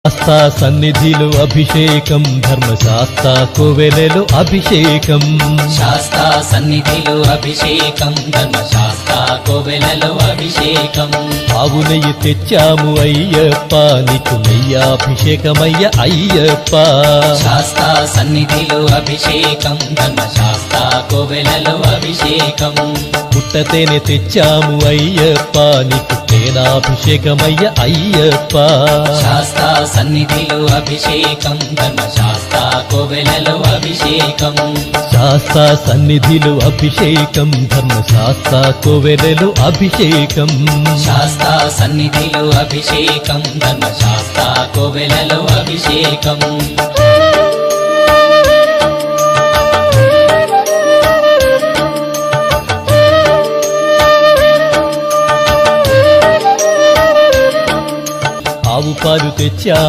శాస్తా సన్నిధిలో అభిషేకం ధర్మశాస్త్ర కోవెలలో అభిషేకం శాస్తా సన్నిధిలో అభిషేకం ధర్మశాస్త్ర కోవెలలో అభిషేకం ఆవు నెయ్యి తెచ్చాము అయ్యప్ప నీకు నెయ్యాభిషేకమయ్య అయ్యప్ప శాస్తా సన్నిధిలో అభిషేకం ధర్మశాస్త్ర కోవెలలో అభిషేకం పుట్టతేనె తెచ్చాము అయ్యప్ప నీకు తేనాభిషేకమయ్య అయ్యప్ప శాస్తా సన్నిధిలో అభిషేకం ధర్మశాస్త్ర కోవెలలో అభిషేకం శాస్త్ర సన్నిధిలో అభిషేకం ధర్మశాస్త్ర కోవెలలో అభిషేకం శాస్తా సన్నిధిలో అభిషేకం ధర్మశాస్త్ర కోవెలలో అభిషేకం ఆవు పాలు తెచ్చాము